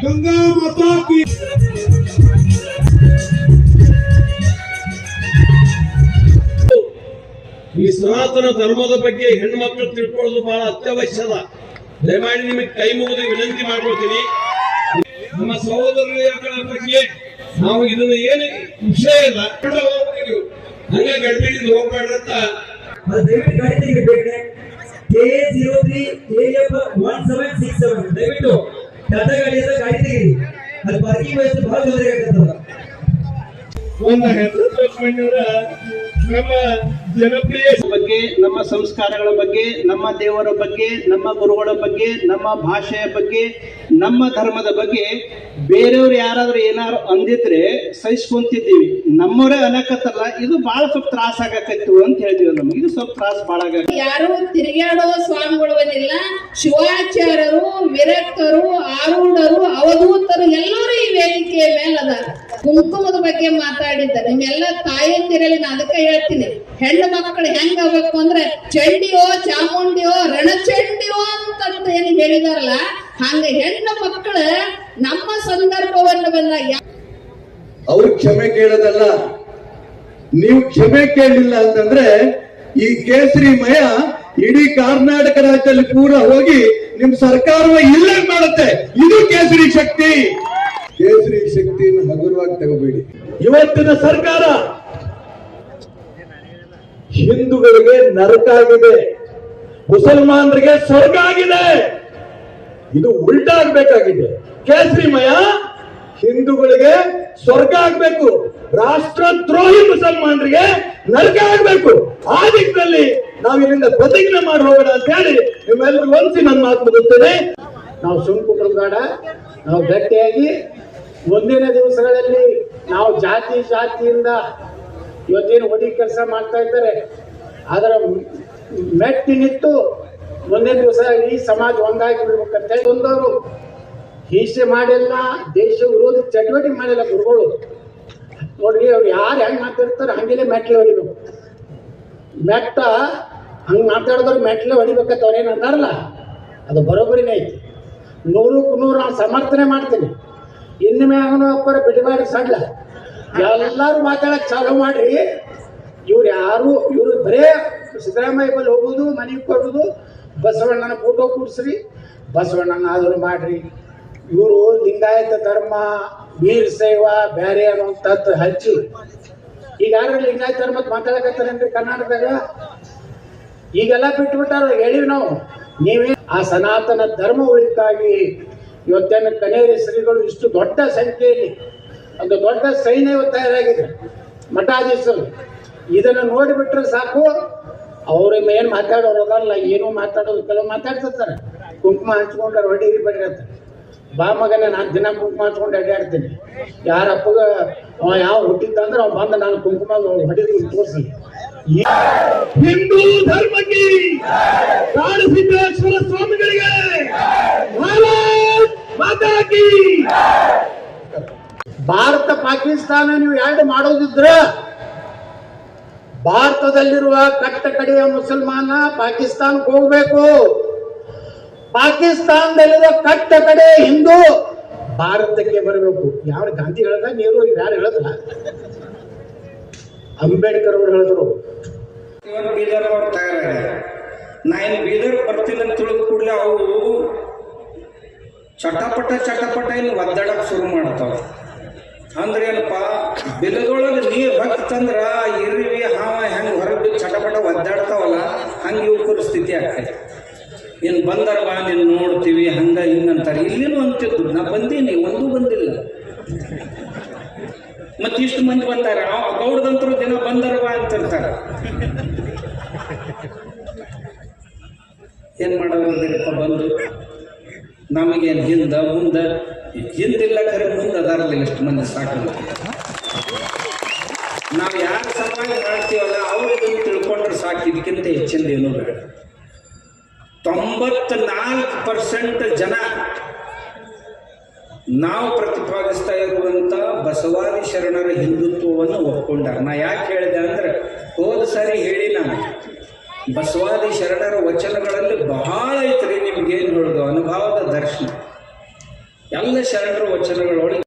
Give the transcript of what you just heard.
ಗಂಗಾ ಮಾತಾ ಕಿ. ಈ ಸನಾತನ ಧರ್ಮದ ಬಗ್ಗೆ ಹೆಣ್ಮಕ್ಳು ತಿಳ್ಕೊಳ್ಳೋದು ಬಹಳ ಅತ್ಯವಶ್ಯದ. ದಯಮಾಡಿ ನಿಮಗೆ ಕೈ ಮುಗಿದು ವಿನಂತಿ ಮಾಡ್ಕೊಳ್ತೀನಿ. ನಮ್ಮ ಸಹೋದರರ ಬಗ್ಗೆ ನಾವು ಇದನ್ನ ಏನು ವಿಷಯ ಇಲ್ಲ ಹಂಗೆ ಗಡ್ಬಿಡಿದು ಹೋಗ್ಬೇಡ್ರಂತ ದಯವಿಟ್ಟು ಗಾಡಿ ತೆಗಿಬೇಕು. KA03AF1767 ದಯವಿಟ್ಟು ಟಾಟಾ ಗಾಡಿಯಿಂದ ಗಾಡಿ ತೆಗೀರಿ. ಅದು ಪಾರ್ಕಿಂಗ್ ವ್ಯವಸ್ಥೆ ಬಹಳ ತೊಂದರೆ ಆಗ್ತದ. ಒಂದು ಹೆಸರು ನಮ್ಮ ಜನಪ್ರಿಯ ಬಗ್ಗೆ, ನಮ್ಮ ಸಂಸ್ಕಾರಗಳ ಬಗ್ಗೆ, ನಮ್ಮ ದೇವರ ಬಗ್ಗೆ, ನಮ್ಮ ಗುರುಗಳ ಬಗ್ಗೆ, ನಮ್ಮ ಭಾಷೆಯ ಬಗ್ಗೆ, ನಮ್ಮ ಧರ್ಮದ ಬಗ್ಗೆ ಬೇರೆಯವ್ರು ಯಾರಾದ್ರೂ ಏನಾದ್ರು ಅಂದಿದ್ರೆ ಸಹಿಸ್ಕೊಂತಿದ್ದೀವಿ. ನಮ್ಮವರೇ ಅನ್ನಕತ್ತಲ್ಲ, ಇದು ಬಹಳ ಸ್ವಲ್ಪ ತ್ರಾಸ ಆಗಕತ್ತು ಅಂತ ಹೇಳಿದ್ವಿ. ನಮ್ಗೆ ಇದು ಸ್ವಲ್ಪ ತ್ರಾಸ ಬಹಳ ಆಗ. ಯಾರು ತಿರುಗಾಡೋ ಸ್ವಾಮಿಗಳಿಲ್ಲ, ಶಿವಾಚಾರ್ಯರು, ವಿರಕ್ತರು, ಆರೂಢರು, ಅವಧೂತರು ಎಲ್ಲರೂ ಈ ವೇದಿಕೆಯ ಮೇಲದ. ಕುಂಕುಮದ ಬಗ್ಗೆ ಮಾತಾಡಿದ್ದ ನಿಮ್ಮೆಲ್ಲ ತಾಯಂದಿರಲ್ಲಿ ನಾನು ಅದಕ್ಕೆ ಹೇಳ್ತೀನಿ, ಹೆಣ್ಣು ಮಕ್ಕಳು ಹೆಂಗ ಆಗ್ಬೇಕು ಅಂದ್ರೆ ಚಂಡಿಯೋ ಚಾಮುಂಡಿಯೋ ರಣಚಂಡಿಯೋ ಅಂತ ಏನು ಹೇಳಿದಾರಲ್ಲ, ಹಂಗ ಹೆಣ್ಣು ಮಕ್ಕಳು ನಮ್ಮ ಸಂದರ್ಭವನ್ನು ಬಂದಾಗ ಅವ್ರು ಕ್ಷಮೆ ಕೇಳೋದಲ್ಲ. ನೀವು ಕ್ಷಮೆ ಕೇಳಲಿಲ್ಲ ಅಂತಂದ್ರೆ ಈ ಕೇಸರಿಮಯ ಇಡೀ ಕರ್ನಾಟಕ ರಾಜ್ಯದಲ್ಲಿ ಪೂರ ಹೋಗಿ ನಿಮ್ ಸರ್ಕಾರವ ಇಲ್ಲ ಮಾಡುತ್ತೆ. ಇದು ಕೇಸರಿ ಶಕ್ತಿ. ಕೇಸರಿ ಶಕ್ತಿಯನ್ನು ಹಗುರವಾಗಿ ತಗೋಬೇಡಿ. ಇವತ್ತಿನ ಸರ್ಕಾರ ಹಿಂದೂಗಳಿಗೆ ನರಕ ಆಗಿದೆ, ಮುಸಲ್ಮಾನರಿಗೆ ಸ್ವರ್ಗ ಆಗಿದೆ. ಇದು ಉಲ್ಟಾ ಆಗ್ಬೇಕಾಗಿದೆ. ಕೇಸರಿಮಯ ಹಿಂದೂಗಳಿಗೆ ಸ್ವರ್ಗ ಆಗ್ಬೇಕು, ರಾಷ್ಟ್ರದ್ರೋಹಿ ಮುಸಲ್ಮಾನರಿಗೆ ನರಕ ಆಗ್ಬೇಕು. ಆ ದಿಕ್ಕಿನಲ್ಲಿ ನಾವು ಇಲ್ಲಿಂದ ಪ್ರತಿಜ್ಞೆ ಮಾಡಿ ಹೋಗೋಣ ಅಂತ ಹೇಳಿ ನಿಮ್ಮೆಲ್ಲರಿಗೂ ಒಂದ್ಸಿ ನನ್ನ ಮಾತು ಮುಗಿಸ್ತೇನೆ. ನಾವು ಸುಮ್ಕುಟ್ರು ಬೇಡ, ನಾವು ಗಟ್ಟಿಯಾಗಿ ಮುಂದಿನ ದಿವಸಗಳಲ್ಲಿ ನಾವು ಜಾತಿಯಿಂದ ಇವತ್ತೇನು ಹೊಡಿ ಕೆಲಸ ಮಾಡ್ತಾ ಇದ್ದಾರೆ ಅದರ ಮೆಟ್ಟಿ ನಿಂತು ಮುಂದಿನ ದಿವಸ ಈ ಸಮಾಜ ಒಂದಾಗಿ ಬಿಡ್ಬೇಕಂತ ಹೇಳಿ ಒಂದವರು ಹಿಂಸೆ ಮಾಡಿಲ್ಲ, ದೇಶ ವಿರೋಧಿ ಚಟುವಟಿಕೆ ಮಾಡಿಲ್ಲ ಗುರುಗಳು. ನೋಡ್ರಿ, ಅವ್ರು ಯಾರು ಹೆಂಗೆ ಮಾತಾಡ್ತಾರೆ ಹಂಗೆಲ್ಲೇ ಮೆಟ್ಲೆ ಹೊಡಿಬೇಕು. ಮೆಟ್ಟ ಹಂಗೆ ಮಾತಾಡಿದ್ರೆ ಮೆಟ್ಲೆ ಹೊಡಿಬೇಕಂತ ಅವ್ರೇನು ಅಂತಾರಲ್ಲ, ಅದು ಬರೋಬ್ಬರಿನೇ ಐತಿ. 100ಕ್ಕೆ 100 ನಾನು ಸಮರ್ಥನೆ ಮಾಡ್ತೀನಿ. ಇನ್ನು ಮ್ಯಾಗನೂ ಅಪ್ಪರ ಬಿಡಿಬಾಡಿ ಸಣ್ಣ ಎಲ್ಲರೂ ಮಾತಾಡಕ್ಕೆ ಚಾಲು ಮಾಡ್ರಿ. ಇವ್ರು ಬರೇ ಸಿದ್ದರಾಮಯ್ಯ ಬಲ್ಲಿ ಹೋಗೋದು, ಮನೆಗೆ ಕೊಡೋದು, ಬಸವಣ್ಣನ ಫೋಟೋ ಕೂಡಿಸ್ರಿ, ಬಸವಣ್ಣನ ಆದರೂ ಮಾಡ್ರಿ. ಇವರು ಲಿಂಗಾಯತ ಧರ್ಮ, ವೀರಶೈವ ಬೇರೆ ಅನ್ನೋಂಥದ್ದು ಹಚ್ಚಿ ಈಗ ಯಾರು ಲಿಂಗಾಯತ ಧರ್ಮಕ್ಕೆ ಮಾತಾಡಕತ್ತಾರೇನ್ರಿ ಕರ್ನಾಟಕದಾಗ? ಈಗೆಲ್ಲ ಬಿಟ್ಬಿಟ್ಟಾರ. ಹೇಳಿವಿ ನಾವು, ನೀವೇ ಆ ಸನಾತನ ಧರ್ಮ ಉಳಿತಾಗಿ ಇವತ್ತೇನು ಕನೇರಿ ಶ್ರೀಗಳು ಇಷ್ಟು ದೊಡ್ಡ ಸಂಖ್ಯೆಯಲ್ಲಿ ಒಂದು ದೊಡ್ಡ ಸೈನ್ಯ ತಯಾರಾಗಿದೆ ಮಠಾಧೀಶರು. ಇದನ್ನು ನೋಡಿಬಿಟ್ರೆ ಸಾಕು, ಅವ್ರ ಏನು ಮಾತಾಡೋರಲ್ಲ, ಏನೂ ಮಾತಾಡೋದು. ಕೆಲವು ಮಾತಾಡ್ತಿರ್ತಾರೆ, ಕುಂಕುಮ ಹಂಚ್ಕೊಂಡ್ರೆ ಹೊಡೀರಿ ಬಿಡ್ರಿ ಅಂತ. ಬಾ ಮಗನೇ, ನಾನು ದಿನ ಕುಂಕುಮ ಹಂಚ್ಕೊಂಡು ಅಡ್ಡಾಡ್ತೀನಿ. ಯಾರ ಅಪ್ಪಗ ಯಾವ ಹುಟ್ಟಿದ್ದಂದ್ರೆ ಅವ್ನು ಬಂದು ನಾನು ಕುಂಕುಮ ಹೊಡಿದು ತೋರಿಸಿ. ಹಿಂದೂ ಧರ್ಮಕ್ಕೆ ಸಿದ್ದೇಶ್ವರ ಸ್ವಾಮಿಗಳಿಗೆ ಭಾರತ ಪಾಕಿಸ್ತಾನ ನೀವು ಎರಡು ಮಾಡೋದಿದ್ರ ಭಾರತದಲ್ಲಿರುವ ಕಟ್ಟ ಕಡೆಯ ಮುಸಲ್ಮಾನ ಪಾಕಿಸ್ತಾನಕ್ಕೆ ಹೋಗ್ಬೇಕು, ಪಾಕಿಸ್ತಾನದಲ್ಲಿರುವ ಕಟ್ಟ ಕಡೆ ಹಿಂದೂ ಭಾರತಕ್ಕೆ ಬರಬೇಕು. ಯಾವ ಗಾಂಧಿ ಹೇಳ್ದ, ನೆಹರು ಯಾರು ಹೇಳದ್ರ, ಅಂಬೇಡ್ಕರ್ ಅವರು ಹೇಳಿದ್ರು. ಬೀದರ್ ಅವ್ರು ತಯಾರಾಗ್ಯಾರ. ನಾ ಏನು ಬೀದರ್ ಬರ್ತೀನಿ ಅಂತ ತಿಳಿದು ಕೂಡಲೇ ಅವು ಚಟಪಟ ಏನು ಒದ್ದಾಡಕ್ಕೆ ಶುರು ಮಾಡ್ತಾವ. ಅಂದ್ರೆ ಏನಪ್ಪ, ಬಿಲದೊಳಗೆ ನೀರು ಹೊತ್ತಂದ್ರ ಇರುವಿ ಹಾವ ಹೆಂಗೆ ಹೊರಗೆ ಚಟಪಟ ಒದ್ದಾಡ್ತಾವಲ್ಲ, ಹಂಗೆ ಇವು ಪರಿಸ್ಥಿತಿ ಆಗ್ತದೆ. ಏನು ಬಂದರ ಬಾ ನೀನು ನೋಡ್ತೀವಿ ಹಂಗ ಹಿಂಗಂತಾರೆ. ಇಲ್ಲಿನೂ ಅಂತಿದ್ದು, ನಾ ಬಂದೀನಿ, ಒಂದೂ ಬಂದಿಲ್ಲ. ಮತ್ತೆ ಇಷ್ಟು ಮಂದಿ ಬಂದಾರ, ಗೌಡದಂತರು ದಿನ ಬಂದರ ಬಾ ಅಂತಿರ್ತಾರೆ. ಏನ್ ಮಾಡೋದಿಲ್ಲಪ್ಪ, ಬಂದು ನಮಗೇನು ಹಿಂದಿಲ್ಲ ಖರೆ ಮುಂದೆ ಅದಾರಲ್ಲ ಇಷ್ಟು ಮಂದಿ ಸಾಕು. ನಾವು ಯಾರು ಸಲುವಾಗಿ ಮಾಡ್ತೀವಲ್ಲ ಅವ್ರಿಗೆ ತಿಳ್ಕೊಂಡ್ರೆ ಸಾಕು, ಇದಕ್ಕಿಂತ ಹೆಚ್ಚಿಂದ ಏನೂ ಬೇಡ. 94% ಜನ ನಾವು ಪ್ರತಿಪಾದಿಸ್ತಾ ಇರುವಂತ ಬಸವಾದಿ ಶರಣರ ಹಿಂದುತ್ವವನ್ನು ಒಪ್ಕೊಂಡಾರ. ನಾ ಯಾಕೆ ಹೇಳಿದೆ ಅಂದ್ರೆ, ಹೋದ ಸಾರಿ ಹೇಳಿ ನಾನು, ಬಸವಾದಿ ಶರಣರ ವಚನಗಳಲ್ಲಿ ಬಹಳ ಐತ್ರಿ ನಿಮ್ಗೇನು ಹೇಳೋದು, ಅನುಭವದ ದರ್ಶನ. ಎಲ್ಲ ಶರಣರ ವಚನಗಳೊಳಗೆ